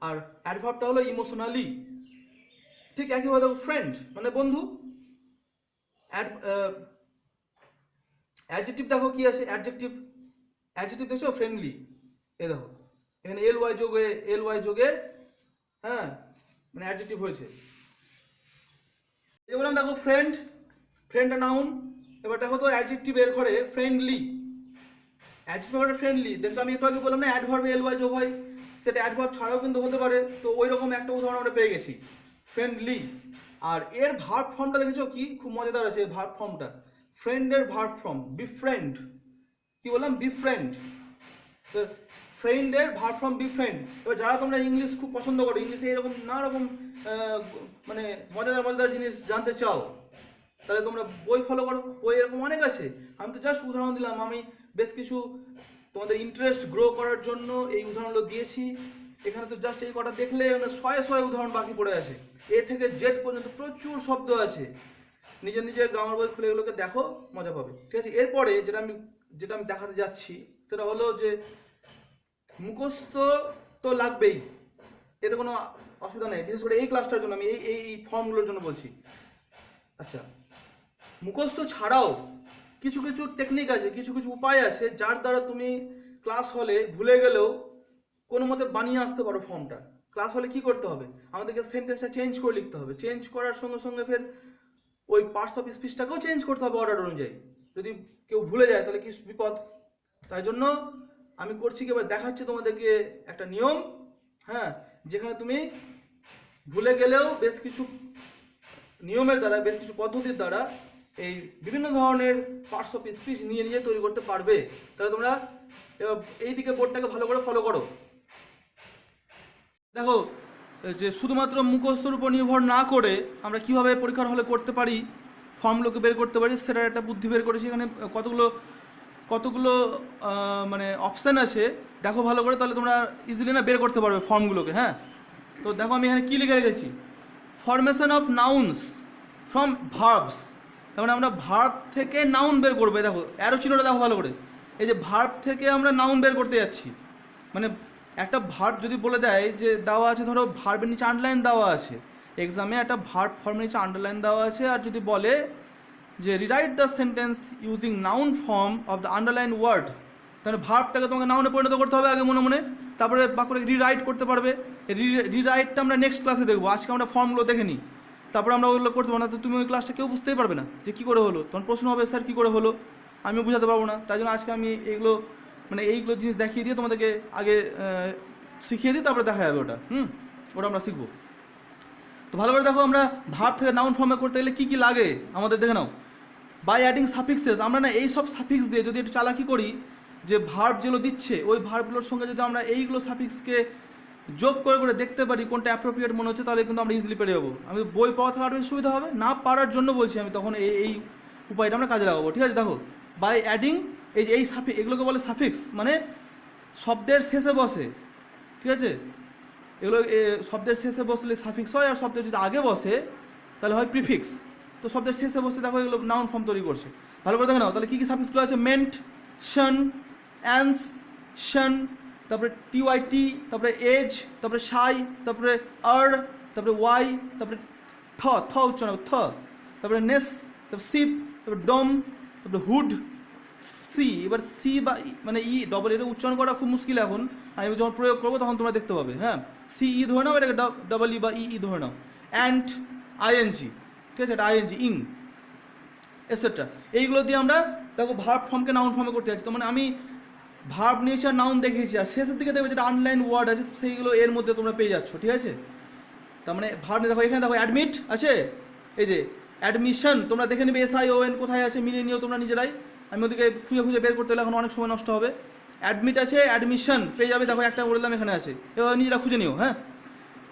আর অ্যাডভার্বটা হলো ইমোশনালি। ঠিক একইভাবে দেখো ফ্রেন্ড মানে বন্ধু। অ্যাডজেক্টিভ দেখো কি আছে, অ্যাডজেক্টিভ দেখছো ফ্রেন্ডলি, এই দেখো এখানে এল ওয়াই যোগে হ্যাঁ মানে অ্যাডজেক্টিভ হয়েছে। এই বললাম দেখো ফ্রেন্ড নাউন। এবার দেখো তো অ্যাডজেক্টিভ এর ঘরে ফ্রেন্ডলি, অ্যাডজেক্টিভ ঘরে ফ্রেন্ডলি দেখছো, আমি একটু আগে বললাম না অ্যাডভার্বে এল ওয়াই যোগ হয়, সেটা অ্যাডভার্ব ছাড়াও কিন্তু হতে পারে। তো ওই রকম একটা উদাহরণ আমরা পেয়ে গেছি, ফ্রেন্ডলি। আর এর ভার্ব ফর্মটা দেখেছো কি খুব মজাদার আছে, ভার্ব ফর্মটা ফ্রেন্ডের ভার্ব ফর্ম বিফ্রেন্ড। কি বললাম, বিফ্রেন্ড। তো ফ্রেন্ডের ভার্ব ফর্ম বিফ্রেন্ড। এবার যারা তোমরা ইংলিশ খুব পছন্দ করো, ইংলিশে এরকম নানা রকম মানে মজাদার জিনিস জানতে চাও, তাহলে তোমরা বই ফলো করো, বই এরকম অনেক আছে। আমি তো জাস্ট উদাহরণ দিলাম, আমি বেশ কিছু তোমাদের ইন্টারেস্ট গ্রো করার জন্য এই উদাহরণগুলো দিয়েছি। এখানে তো জাস্ট এই কটা দেখলে শয়ে উদাহরণ বাকি পড়ে আছে, এ থেকে জেড পর্যন্ত প্রচুর শব্দ আছে। নিজের গ্রামার বই খুলে এগুলোকে দেখো, মজা পাবে, ঠিক আছে? এরপরে যেটা আমি দেখাতে যাচ্ছি সেটা হলো যে মুখস্থ তো লাগবেই, এতে কোনো অসুবিধা নেই, বিশেষ করে এই ক্লাসটার জন্য আমি এই ফর্মগুলোর জন্য বলছি। আচ্ছা, মুখস্থ ছাড়াও কিছু টেকনিক আছে, কিছু উপায় আছে যার দ্বারা তুমি ক্লাস হলে ভুলে গেলেও কোনো মতে বানিয়ে আসতে পারো ফর্মটা। ক্লাস হলে কি করতে হবে, আমাদেরকে সেন্টেন্সটা চেঞ্জ করে লিখতে হবে, চেঞ্জ করার সঙ্গে সঙ্গে ফের ওই পার্টস অফ স্পিচটাকেও চেঞ্জ করতে হবে অর্ডার অনুযায়ী। যদি কেউ ভুলে যায় তাহলে কি বিপদ। তাই জন্য আমি করছি কি, এবার দেখাচ্ছি তোমাদেরকে একটা নিয়ম, হ্যাঁ, যেখানে তুমি ভুলে গেলেও বেশ কিছু নিয়মের দ্বারা, বেশ কিছু পদ্ধতির দ্বারা এই বিভিন্ন ধরনের পার্টস অফ স্পিচ নিয়ে তৈরি করতে পারবে। তাহলে তোমরা এই দিকে বোর্ডটাকে ভালো করে ফলো করো। দেখো যে শুধুমাত্র মুখস্থর উপর নির্ভর না করে আমরা কিভাবে পরীক্ষার হলে করতে পারি, ফর্মগুলোকে বের করতে পারি, সেটার একটা বুদ্ধি বের করেছি। এখানে কতগুলো মানে অপশান আছে, দেখো ভালো করে, তাহলে তোমরা ইজিলি না বের করতে পারবে ফর্মগুলোকে। হ্যাঁ, তো দেখো আমি এখানে কী লিখে রেখেছি, formation of nouns from verbs. তার মানে আমরা ভার্ব থেকে নাউন বের করবো। দেখো অ্যারো চিহ্নটা দেখো ভালো করে, এই যে ভার্ব থেকে আমরা নাউন বের করতে যাচ্ছি। মানে একটা ভার্ব যদি বলে দেয় যে দেওয়া আছে, ধরো ভার্বের নিচে আন্ডারলাইন দেওয়া আছে, এক্সামে একটা ভার্ব ফর্মের নিচে আন্ডারলাইন দেওয়া আছে, আর যদি বলে যে rewrite the sentence using noun form of the underline word, তাহলে ভার্বটাকে তোমাকে নাউনে পরিণত করতে হবে আগে মনে, তারপরে বাক্যটাকে রিরাইট করতে পারবে। রিরাইটটা আমরা নেক্সট ক্লাসে দেখবো, আজকে আমরা ফর্মগুলো দেখে নিই, তারপরে আমরা ওগুলো করতে পারবো না। তো তুমি ওই ক্লাসটা কেউ বুঝতেই পারবে না যে কী করে হলো, তখন প্রশ্ন হবে স্যার কী করে হলো, আমিও বুঝাতে পারবো না। তাই জন্য আজকে আমি এইগুলো জিনিস দেখিয়ে দিয়ে তোমাদেরকে আগে শিখিয়ে দিই, তারপরে দেখা যাবে ওটা ওটা আমরা শিখবো। তো ভালো করে দেখো, আমরা ভার্ব থেকে নাউন ফর্মে করতে গেলে কী কী লাগে আমাদের দেখে নাও। বাই অ্যাডিং সাফিক্সেস, আমরা না এই সব সাফিক্স দিয়ে যদি একটু চালাকি করি, যে ভার্ব যেগুলো দিচ্ছে ওই ভার্বগুলোর সঙ্গে যদি আমরা এইগুলো সাফিক্সকে যোগ করে দেখতে পারি কোনটা অ্যাপ্রোপ্রিয়েট মনে হচ্ছে, তাহলে কিন্তু আমরা ইজিলি পেরে যাবো। আমি বই পড়া থেকে আরও সুবিধা হবে, না পারার জন্য বলছি আমি, তখন এই উপায়টা আমরা কাজে লাগাবো, ঠিক আছে? দেখো বাই অ্যাডিং এই সাফিক্স, এগুলোকে বলে সাফিক্স, মানে শব্দের শেষে বসে, ঠিক আছে? এগুলো শব্দের শেষে বসলে সাফিক্স হয়, আর শব্দের যদি আগে বসে তাহলে হয় প্রিফিক্স। তো শব্দের শেষে বসে দেখো এগুলো নাউন ফর্ম তৈরি করছে। ভালো করে দেখো নাও, তাহলে কী কী সাফিক্সগুলো আছে, মেন্ট, শন, অ্যান্স, শন, তারপরে টিওয়াইটি, তারপরে এজ, তারপরে সাই, তারপরে আর, তারপরে ওয়াই, তারপরে থ উচ্চারণ হবে থ, তারপরে নেস, তারপরে সিপ, তারপরে ডম, তারপরে হুড, সি। এবার সি বা মানে ই ডবল, এটা উচ্চারণ করা খুব মুশকিল এখন, আমি যখন প্রয়োগ করবো তখন তোমরা দেখতে পাবে। হ্যাঁ, সি ই ধরে নাও, এটাকে ডবল ই বা ই ধরে নাও। অ্যান্ড আইএনজি, ঠিক আছে, এটা আইএনজি, ইং, এটসেট্রা। এইগুলো দিয়ে আমরা দেখো ভার্ব ফর্মকে নাউন ফর্মে করতে যাচ্ছি। তো মানে আমি ভার্ব নিয়েছি আর নাউন দেখিয়েছি, আর শেষের দিকে দেখবে যেটা আনলাইন ওয়ার্ড আছে সেইগুলো এর মধ্যে তোমরা পেয়ে যাচ্ছ, ঠিক আছে? তার মানে ভার্ব নিয়ে দেখো, এখানে দেখো অ্যাডমিট আছে, এই যে অ্যাডমিশন, তোমরা দেখে নেবে SION কোথায় আছে, মিলিয়ে নিও তোমরা নিজেরাই, আমি ওদিকে খুঁজে বের করতে হলে এখন অনেক সময় নষ্ট হবে। অ্যাডমিট আছে, অ্যাডমিশন পেয়ে যাবে, দেখো একটা বললাম এখানে আছে, এবার নিজেরা খুঁজে নিও। হ্যাঁ,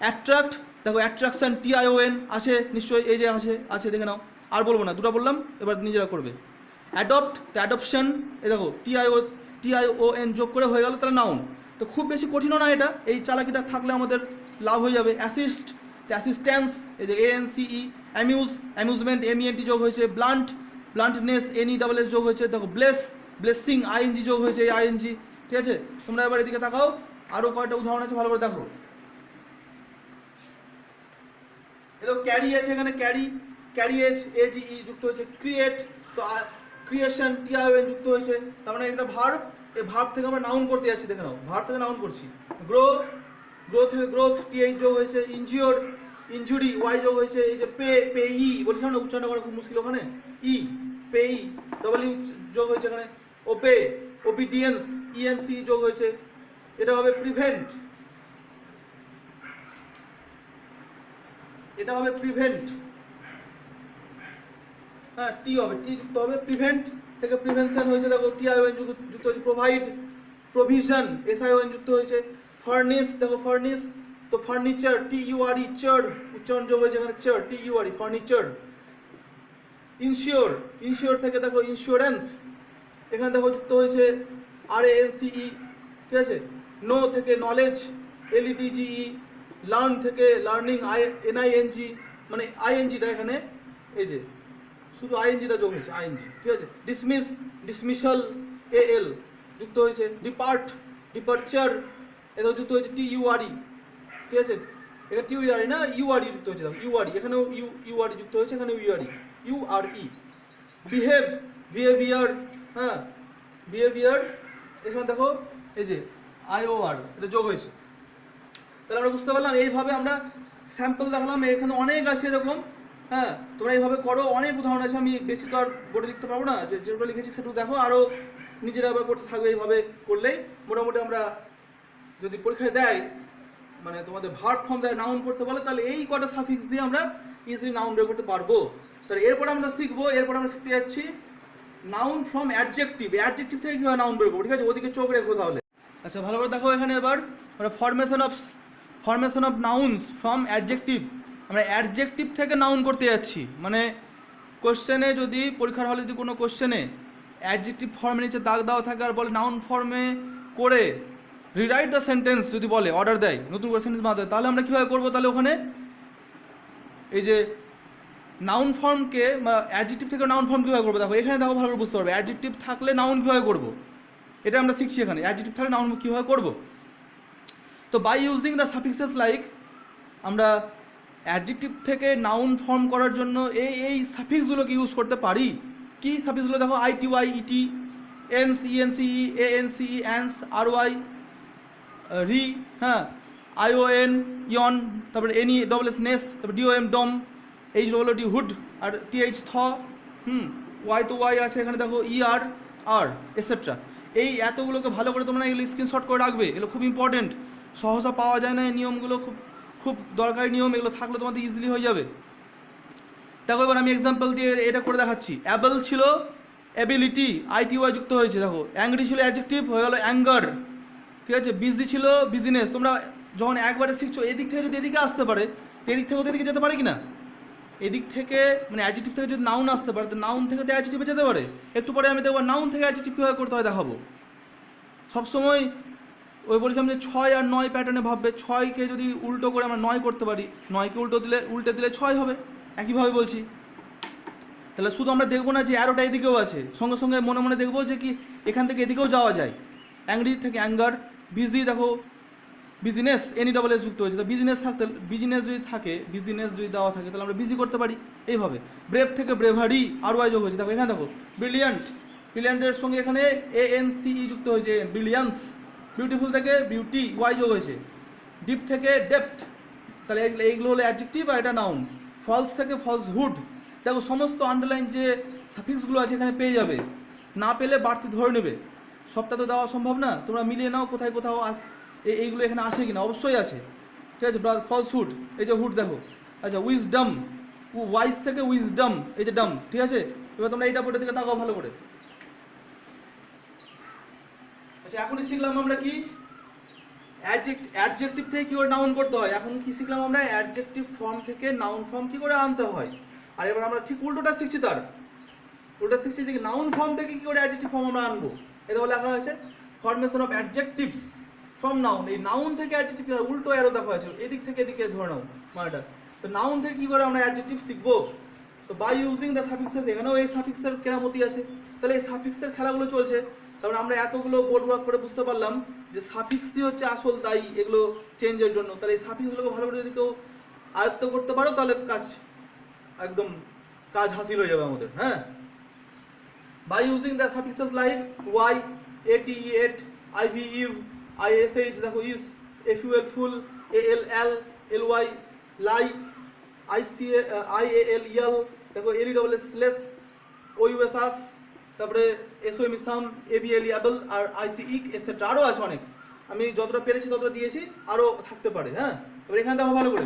অ্যাট্রাক্ট, দেখো অ্যাট্রাকশন, TION আছে নিশ্চয়ই, এই যে আছে দেখে নাও, আর বলবো না, দুটো বললাম, এবার নিজেরা করবে। অ্যাডপ্ট, অ্যাডপশন, এ দেখো TION যোগ করে হয়ে গেল তাহলে নাউন। তো খুব বেশি কঠিনও না এটা, এই চালাকিটা থাকলে আমাদের লাভ হয়ে যাবে। অ্যাসিস্ট, অ্যাসিস্ট্যান্স, এই যে ANCE, অ্যামিউজ, অ্যামিউজমেন্ট MENT যোগ হয়েছে, ব্লান্ট, ব্লান্টনেস NESS যোগ হয়েছে, দেখো ব্লেস, ব্লেসিং ING যোগ হয়েছে, ING, ঠিক আছে। তোমরা এবার এদিকে তাকাও, আরও কয়েকটা উদাহরণ আছে, ভালো করে দেখো। দেখো ক্যারি আছে এখানে, ক্যারিয়েজ AGE যুক্ত হয়েছে, ক্রিয়েট, তো ক্রিয়েশন TION যুক্ত হয়েছে, তার মানে এটা ভার্ব, এই ভার্ব থেকে আমরা নাউন করতে যাচ্ছি, দেখে নাও ভার্ব থেকে নাউন করছি। গ্রো থেকে গ্রোথ TH যোগ হয়েছে, ইনজিওর, ইনজুরি Y যোগ হয়েছে, এই যে পেই বলছিলাম না উচ্চারণ করা খুব মুশকিল ওখানে, পেই ডবল যোগ হয়েছে এখানে, ওবিডিয়েন্স ENC যোগ হয়েছে, এটা হবে প্রিভেন্ট, এটা হবে প্রিভেন্ট, হ্যাঁ টি হবে, টি যুক্ত হবে, প্রিভেন্ট থেকে প্রিভেনশন হয়েছে, দেখো TION যুক্ত হয়েছে, প্রোভাইড, প্রভিশন SION যুক্ত হয়েছে, ফার্নিশ, দেখো ফার্নিশ, তো ফার্নিচার TURE, চার উচ্চারণ যোগ হয়েছে এখানে, চার TURE, ফার্নিচার। ইনশিওর থেকে দেখো ইন্স্যুরেন্স, এখানে দেখো যুক্ত হয়েছে RANCE, ঠিক আছে। নো থেকে নলেজ LEDGE, লার্ন থেকে লার্নিং NING, মানে INGটা এখানে এই যে শুধু INGটা যোগ হয়েছে, ING, ঠিক আছে। ডিসমিসাল AL যুক্ত হয়েছে, ডিপার্চার, এটা যুক্ত হয়েছে TURE, ঠিক আছে। এখানে TURE না URE যুক্ত হয়েছে, দেখো URE, এখানেও URE যুক্ত হয়েছে, এখানে URE। বিহেভিয়ার, হ্যাঁ বিহেভিয়ার, এখানে দেখো এই যে IOR, এটা যোগ হয়েছে। তাহলে আমরা বুঝতে পারলাম, এইভাবে আমরা স্যাম্পল দেখালাম, এখানে অনেক আছে এরকম, হ্যাঁ তোমরা এইভাবে করো, অনেক উদাহরণ আছে, আমি বেশি তো আর বোর্ডে লিখতে পারবো না, যেগুলো লিখেছি সেটু দেখো, আরও নিজেরা আবার করতে থাকবে, এইভাবে করলেই মোটামুটি আমরা যদি পরীক্ষায় দেয়, মানে তোমাদের ভার্ব ফর্ম দেয় নাউন করতে বলে, তাহলে এই কটা সাফিক্স দিয়ে আমরা ইজিলি নাউন বের করতে পারবো। তাহলে এরপর আমরা শিখবো, আমরা শিখতে যাচ্ছি নাউন ফ্রম অ্যাডজেক্টিভ থেকে কীভাবে নাউন বের করবো, ঠিক আছে, ওদিকে চোখ রেখো তাহলে। আচ্ছা ভালো করে দেখো, এখানে এবার আমরা formation of nouns from adjective, আমরা অ্যাডজেক্টিভ থেকে নাউন করতে যাচ্ছি। মানে কোশ্চেনে যদি পরীক্ষার হলে যদি কোনো কোশ্চেনে অ্যাডজেক্টিভ ফর্মে নিচে দাগ দেওয়া থাকে আর বলে নাউন ফর্মে করে রিরাইট দ্য সেন্টেন্স, যদি বলে অর্ডার দেয় নতুন করে সেন্টেন্স বানাতে, তাহলে আমরা কীভাবে করবো, তাহলে ওখানে এই যে নাউন ফর্মকে অ্যাডজেক্টিভ থেকে নাউন ফর্ম কীভাবে করবো, দেখো এখানে দেখো ভালো করে বুঝতে পারবে, অ্যাডজেক্টিভ থাকলে নাউন কীভাবে করবো, এটা আমরা শিখছি এখানে, অ্যাডজেক্টিভ থাকলে নাউন কীভাবে করবো। তো by using the suffixes like, আমরা অ্যাডজেক্টিভ থেকে নাউন ফর্ম করার জন্য এই সাফিক্সগুলোকে ইউজ করতে পারি। কি সাফিক্সগুলো দেখো, ITY, ET, ENS, ENCE, ANCE, ANS, RY, রি, হ্যাঁ ION, ইয়ন, তারপরে NESS, নেস, তারপরে DOM, ডম, HWD, হুড, আর TH, থ, Y তো Y আছে এখানে দেখো, ER, আর এটসেট্রা। এই এতগুলোকে ভালো করে তোমরা এগুলো স্ক্রিনশট করে রাখবে, এগুলো খুব ইম্পর্টেন্ট, সহজা পাওয়া যায় না এই নিয়মগুলো, খুব দরকারি নিয়ম, এগুলো থাকলে তোমাদের ইজিলি হয়ে যাবে। দেখো এবার আমি এক্সাম্পল দিয়ে এটা করে দেখাচ্ছি। অ্যাবল ছিল অ্যাবিলিটি, ITY যুক্ত হয়েছে, দেখো অ্যাংরি ছিল অ্যাডজেক্টিভ, হয়ে গেল অ্যাঙ্গার, ঠিক আছে। বিজি ছিল বিজনেস, তোমরা যখন একবারে শিখছো এদিক থেকে যদি এদিকে আসতে পারে, এদিক থেকে ওদিকে যেতে পারে কি না, এদিক থেকে মানে অ্যাডজেক্টিভ থেকে যদি নাউন আসতে পারে, তো নাউন থেকে তো অ্যাডজেক্টিভে যেতে পারে। একটু পরে আমি দেখবো নাউন থেকে অ্যাডজেক্টিভ কীভাবে করতে হয় দেখাবো। সবসময় ওই বলেছিলাম যে 6 আর 9 প্যাটার্নে ভাববে, 6কে যদি উল্টো করে আমরা 9 করতে পারি, 9কে উল্টে দিলে 6 হবে, একইভাবে বলছি। তাহলে শুধু আমরা দেখবো না যে অ্যারোটা এদিকেও আছে, সঙ্গে সঙ্গে মনে মনে দেখবো যে কি এখান থেকে এদিকেও যাওয়া যায়। অ্যাংরি থেকে অ্যাঙ্গার, বিজি দেখো বিজনেস, NESS যুক্ত হয়েছে, তো বিজনেস যদি দেওয়া থাকে তাহলে আমরা বিজি করতে পারি এইভাবে। ব্রেভ থেকে ব্রেভারি, RY যোগ হয়েছে, দেখো এখানে দেখো ব্রিলিয়ান্টের সঙ্গে এখানে ANCE যুক্ত হয়েছে, ব্রিলিয়ান্স। বিউটিফুল থেকে বিউটি, Y যোগ হয়েছে। ডিপ থেকে ডেপথ, তাহলে এইগুলো হলো অ্যাডজেক্টিভ আর এটা নাউন। ফলস থেকে ফলসহুড, দেখো সমস্ত আন্ডারলাইন যে সাফিক্সগুলো আছে এখানে পেয়ে যাবে, না পেলে বাড়তি ধরে নেবে, সবটা তো দেওয়া সম্ভব না, তোমরা মিলিয়ে নাও কোথায় কোথাও এইগুলো এখানে আসে কিনা, অবশ্যই আছে, ঠিক আছে। ফলসহুড, এই যে হুড দেখো, আচ্ছা উইজডম, ওয়াইস থেকে উইজডম, এই যে ডাম, ঠিক আছে। এবার তোমরা এইটা বোর্ডের দিকে তাকাও ভালো করে। আচ্ছা এখনই শিখলাম আমরা কি অ্যাডজেক্টিভ থেকে কী করে নাউন করতে হয়, এখন কি শিখলাম আমরা অ্যাডজেক্টিভ ফর্ম থেকে নাউন ফর্ম কী করে আনতে হয়। আর এবার আমরা ঠিক উল্টোটা শিখছি তার, ওটা শিখছি যে নাউন ফর্ম থেকে কি করে অ্যাডজেক্টিভ ফর্ম আমরা আনবো। এটা লেখা হয়েছে formation of adjectives from noun. এই নাউন থেকে অ্যাডজেক্টিভ উল্টো অ্যারো দেখা হয়েছে, এদিক থেকে এদিকে ধরে নাও মানেটা। তো নাউন থেকে কি করে আমরা অ্যাডজেক্টিভ শিখবো? তো বাই ইউজিং দ্য সাফিক্সেস, এখানেও এই সাফিক্সের কেরামতি আছে। তাহলে এই সাফিক্সের খেলাগুলো চলছে। তারপরে আমরা এতগুলো বোর্ড ওয়ার্ক করে বুঝতে পারলাম যে সাফিক্সই হচ্ছে আসল দায়ী এগুলো চেঞ্জের জন্য। তাহলে এই সাফিক্সগুলোকে ভালো করে যদি কেউ আয়ত্ত করতে পারো তাহলে একদম কাজ হাসিল হয়ে যাবে আমাদের। হ্যাঁ, by using the suffixes like Y, AT, ate, IV, ive, ISH, দেখো ish, FUL, ful, AL, al, LY, ly, ICA, IAL, EL, দেখো এলইডব্লিউএস, লেস, ওইউএস, আস, তারপরে এসওএম, সাম, এবিএল, অ্যাবল, আর আইসি, ইক, এটসেট্রা। আরও আছে অনেক, আমি যতটা পেরেছি ততটা দিয়েছি, আরও থাকতে পারে। হ্যাঁ, এবার এখানে দেখো ভালো করে,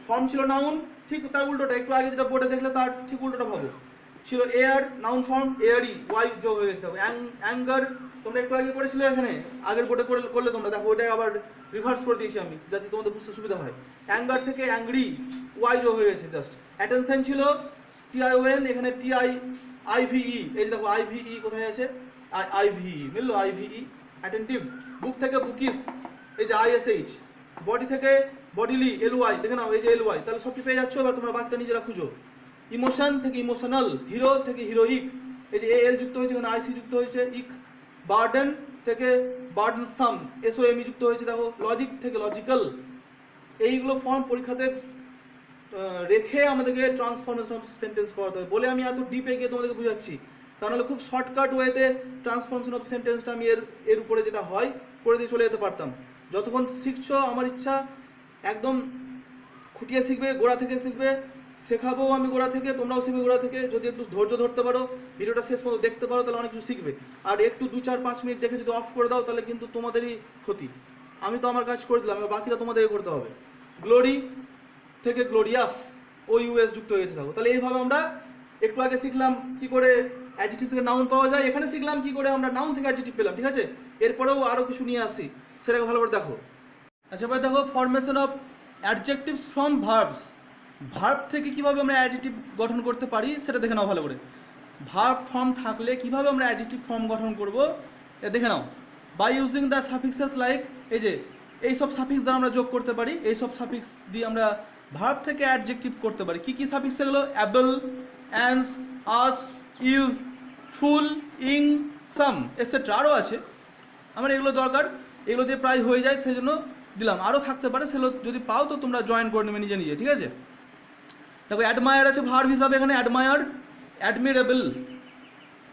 ফর্ম ছিল নাউন, ঠিক তার উল্টোটা, একটু আগে যেটা বোর্ডে দেখলে তার ঠিক উল্টোটা ভাবো। ছিল এয়ার, নাউন ফর্ম, এয়ারই, ওয়াই যোগ হয়ে গেছে। দেখো অ্যাঙ্গার, তোমরা একটু আগে পড়েছিলে এখানে, আগের বোর্ডে করলে তোমরা দেখো ওইটা আবার রিভার্স করে দিয়েছি আমি যাতে তোমাদের বুঝতে সুবিধা হয়। অ্যাঙ্গার থেকে অ্যাংরি, ওয়াই যোগ হয়ে গেছে জাস্ট। অ্যাটেনশন ছিল টিআইওএন, এখানে টিআই আইভিই, এই যে দেখো আইভিই কোথায় আছে, আইভিই মিললো, আইভিই। অ্যাটেন্টিভ, বুক থেকে বুকিস, এই যে আইএসএইচ। বডি থেকে বডিলি, এলওয়াই, দেখে নাও এই যে এলওয়াই। তাহলে সবটি পেয়ে যাচ্ছ, এবার তোমরা বাকিটা নিজেরা খুঁজো। ইমোশন থেকে ইমোশনাল, হিরো থেকে হিরোইক, এই যে এল যুক্ত হয়েছে, এখানে আইসি যুক্ত হয়েছে, ইক। বার্ডেন থেকে বার্ডেনসাম, এসওএমই যুক্ত হয়েছে, দেখো। লজিক থেকে লজিক্যাল। এইগুলো ফর্ম পরীক্ষাতে রেখে আমাদেরকে ট্রান্সফরমেশন অফ সেন্টেন্স করাতে হবে বলে আমি এত ডিপে গিয়ে তোমাদেরকে বুঝাচ্ছি। তাহলে খুব শর্টকাট ওয়েতে ট্রান্সফরমেশন অফ সেন্টেন্সটা আমি এর উপরে যেটা হয় করে দিয়ে চলে যেতে পারতাম। যতক্ষণ শিখছো আমার ইচ্ছা একদম খুঁটিয়ে শিখবে, গোড়া থেকে শিখবে, শেখাবো আমি গোড়া থেকে, তোমরাও শিখবে গোড়া থেকে। যদি একটু ধৈর্য ধরতে পারো, ভিডিওটা শেষ পর্যন্ত দেখতে পারো, তাহলে অনেক কিছু শিখবে। আর একটু 2-4-5 মিনিট দেখে যদি অফ করে দাও তাহলে কিন্তু তোমাদেরই ক্ষতি। আমি তো আমার কাজ করে দিলাম, এবার বাকিটা তোমাদেরকে করতে হবে। গ্লোরি থেকে গ্লোরিয়াস, ও ইউএস যুক্ত হয়েছে, থাকো। তাহলে এইভাবে আমরা একটু আগে শিখলাম কি করে অ্যাডজেক্টিভ থেকে নাউন পাওয়া যায়, এখানে শিখলাম কি করে আমরা নাউন থেকে অ্যাডজেক্টিভ পেলাম। ঠিক আছে, এরপরেও আরও কিছু নিয়ে আসি, সেটাকে ভালো করে দেখো। আচ্ছা, এবার দেখো formation of adjectives from verbs. Verb থেকে কিভাবে আমরা অ্যাডজেক্টিভ গঠন করতে পারি সেটা দেখে নাও ভালো করে। ভার্ব ফর্ম থাকলে কিভাবে আমরা অ্যাডজেক্টিভ ফর্ম গঠন করব এটা দেখে নাও। By using the suffixes like, এই যে এইসব সাফিক্স দ্বারা আমরা যোগ করতে পারি, এইসব সাফিক্স দিয়ে আমরা ভার্ব থেকে অ্যাডজেক্টিভ করতে পারি। কি কি সাফিক্স এগুলো? অ্যাবল, অ্যান্স, আস, ইভ, ফুল, ইং, সাম, এটসেট্রা। আরও আছে, আমার এগুলো দরকার, এগুলো দিয়ে প্রায় হয়ে যায় সেই জন্য দিলাম। আরও থাকতে পারে, সেগুলো যদি পাও তো তোমরা জয়েন করে নেবে নিজে নিজে। ঠিক আছে, দেখো অ্যাডমায়ার আছে ভার্ব হিসাবে, এখানে অ্যাডমায়ার, অ্যাডমিরেবল,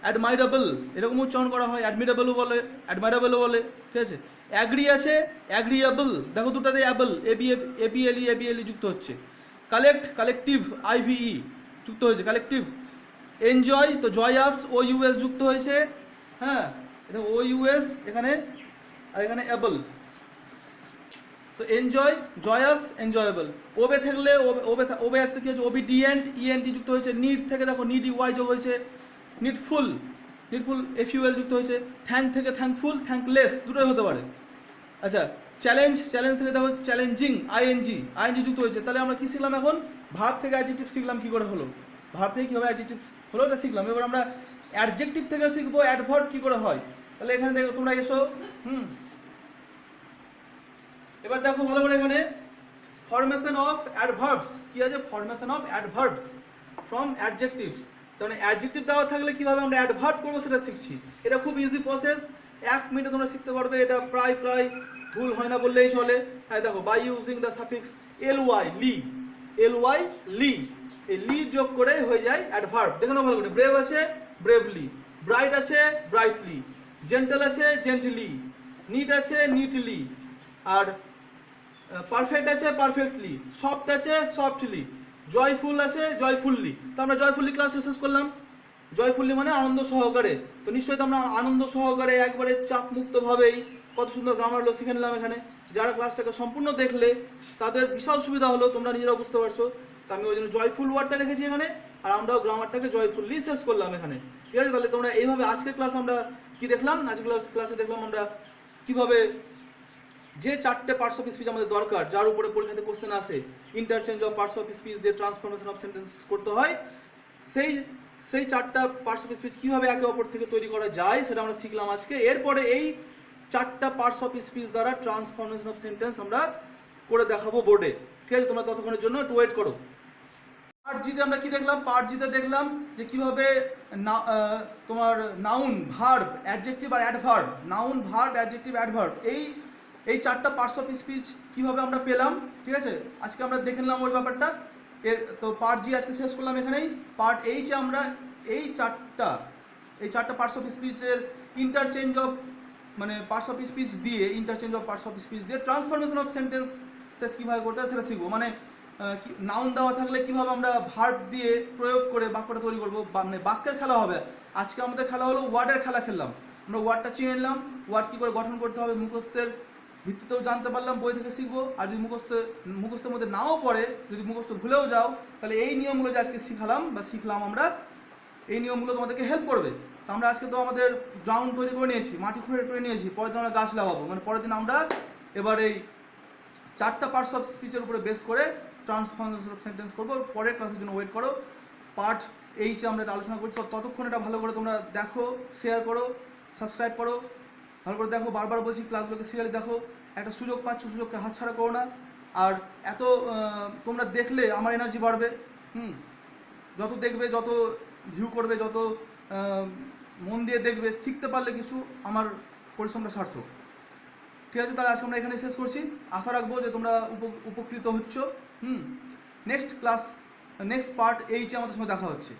অ্যাডমাইরেবল এরকম উচ্চারণ করা হয়, অ্যাডমিরেবলও বলে, অ্যাডমাইরেবলও বলে। ঠিক আছে, অ্যাগ্রি আছে, অ্যাগ্রিয়েবল, দেখো দুটাতে অ্যাবল, এবিএলই যুক্ত হচ্ছে। কালেক্ট, কালেকটিভ, আইভিই যুক্ত হয়েছে, কালেকটিভ। এনজয়, তো জয়াস, ও ইউএস যুক্ত হয়েছে। হ্যাঁ, দেখো ও ইউএস এখানে, আর এখানে অ্যাবল। তো এনজয়, জয়াস, এনজয়েবল। ওবে থাকলে ওবে আসতে কি হচ্ছে, ওবিডিয়েন্ট, ইএনটি যুক্ত হয়েছে। নিড থেকে দেখো নিডি, ওয়াই যোগ হয়েছে। নিডফুল, নিডফুল, এফইউএল যুক্ত হয়েছে। থ্যাঙ্ক থেকে থ্যাঙ্কফুল, থ্যাঙ্কলেস দুটোই হতে পারে। আচ্ছা, চ্যালেঞ্জ, চ্যালেঞ্জ থেকে দেখো চ্যালেঞ্জিং, আইএনজি যুক্ত হয়েছে। তাহলে আমরা কি শিখলাম এখন? ভার্ব থেকে অ্যাডজেক্টিভ শিখলাম কি করে হলো, ভার্ব থেকে কীভাবে অ্যাডজেক্টিভ হলো এটা শিখলাম। এবার আমরা অ্যাডজেক্টিভ থেকে শিখবো অ্যাডভার্ব কি করে হয়। তাহলে এখানে দেখো তোমরা এসো। এবার দেখো ভালো করে, এখানে ফরমেশন অফ অ্যাডভার্বস কি আছে, formation of adverbs from adjectives. তাহলে অ্যাডজেক্টিভ দেওয়া থাকলে কিভাবে আমরা অ্যাডভার্ব করবো সেটা শিখছি। এটা খুব ইজি প্রসেস, 1 মিনিটে তোমরা শিখতে পারবে। এটা প্রায় ভুল হয় না বললেই চলে। হ্যাঁ দেখো, by using the suffix L Y, ly, L Y, ly, এই লি যোগ করে হয়ে যায় অ্যাডভার্ব। দেখো না ভালো করে, ব্রেভ আছে, ব্রেভলি, ব্রাইট আছে, ব্রাইটলি, জেন্টল আছে, জেন্টলি, নিট আছে, নিটলি, আর পারফেক্ট আছে, পারফেক্টলি, সফট আছে, সফটলি, জয়ফুল আছে, জয়ফুললি। তো আমরা জয়ফুললি ক্লাস শেষ করলাম। জয়ফুললি মানে আনন্দ সহকারে। তো নিশ্চয়ই তো আমরা আনন্দ সহকারে একবারে চাপ মুক্তভাবেই কত সুন্দর গ্রামারগুলো শিখে নিলাম এখানে। যারা ক্লাসটাকে সম্পূর্ণ দেখলে তাদের বিশাল সুবিধা হলো, তোমরা নিজেরাও বুঝতে পারছো। তো আমি ওই জন্য জয়ফুল ওয়ার্ডটা রেখেছি এখানে, আর আমরাও গ্রামারটাকে জয়ফুললি শেষ করলাম এখানে। ঠিক আছে, তাহলে তোমরা এইভাবে আজকের ক্লাস আমরা কি দেখলাম, আজকের ক্লাসে দেখলাম আমরা কিভাবে যে 4টে পার্টস অফ স্পিচ আমাদের দরকার, যার উপরে পরীক্ষাতে কোশ্চেন আসে, interchange of parts of speech দিয়ে ট্রান্সফরমেশন অফ সেন্টেন্স করতে হয়, সেই সেই চারটা পার্টস অফ স্পিচ কীভাবে একে অপর থেকে তৈরি করা যায় সেটা আমরা শিখলাম আজকে। এরপরে এই চারটা পার্টস অফ স্পিচ দ্বারা ট্রান্সফরমেশন অফ সেন্টেন্স আমরা করে দেখাবো বোর্ডে। ঠিক আছে, তোমরা ততক্ষণের জন্য একটু ওয়েট করো। পার্ট জিতে আমরা কি দেখলাম? পার্ট জিতে দেখলাম যে কিভাবে তোমার নাউন, ভার্ব, অ্যাডজেক্টিভ আর adverb, noun, verb, adjective, adverb, এই চারটা পার্টস অফ স্পিচ কিভাবে আমরা পেলাম। ঠিক আছে, আজকে আমরা দেখে নিলাম ওই ব্যাপারটা। এর তো পার্ট জি আজকে শেষ করলাম এখানেই। পার্ট এইচে আমরা এই চারটা পার্টস অফ স্পিচের interchange of parts of speech দিয়ে ট্রান্সফরমেশন অফ সেন্টেন্স শেষ কীভাবে করতে হয় সেটা শিখবো। নাউন দেওয়া থাকলে কিভাবে আমরা ভার্ব দিয়ে প্রয়োগ করে বাক্যটা তৈরি করবো, বাক্যের খেলা হবে। আজকে আমাদের খেলা হলো ওয়ার্ডের খেলা খেললাম। আমরা ওয়ার্ডটা চিনে নিলাম, ওয়ার্ড কী করে গঠন করতে হবে মুখস্থের ভিত্তিতেও জানতে পারলাম, বই থেকে শিখবো। আর যদি মুখস্থের মধ্যে নাও পড়ে, যদি মুখস্থ ভুলেও যাও, তাহলে এই নিয়মগুলো যে আজকে শিখলাম আমরা, এই নিয়মগুলো তোমাদেরকে হেল্প করবে। তো আমরা আজকে তো আমাদের গ্রাউন্ড তৈরি করে নিয়েছি, মাটি খুঁড়ে করে নিয়েছি, পরের দিন আমরা গাছ লাগাবো। পরের দিন আমরা এবার এই চারটা পার্টস অফ স্পিচের উপরে বেস করে ট্রান্সফরমেশন অফ সেন্টেন্স করবো। পরের ক্লাসের জন্য ওয়েট করো। পার্ট এইচে আমরা এটা আলোচনা করছি। ততক্ষণ এটা ভালো করে তোমরা দেখো, শেয়ার করো, সাবস্ক্রাইব করো, ভালো করে দেখো। বারবার বলছি ক্লাসগুলোকে সিরিয়ালি দেখো। একটা সুযোগ পাচ্ছ, সুযোগকে হাতছাড়া করো না। আর এত তোমরা দেখলে আমার এনার্জি বাড়বে। যত দেখবে, যত ভিউ করবে, যত মন দিয়ে দেখবে, শিখতে পারলে কিছু, আমার পরিশ্রমটা সার্থক। ঠিক আছে, তাহলে আজকে আমরা এখানে শেষ করছি। আশা রাখবো যে তোমরা উপকৃত হচ্ছ। নেক্সট পার্ট এইচে আমাদের সঙ্গে দেখা হচ্ছে।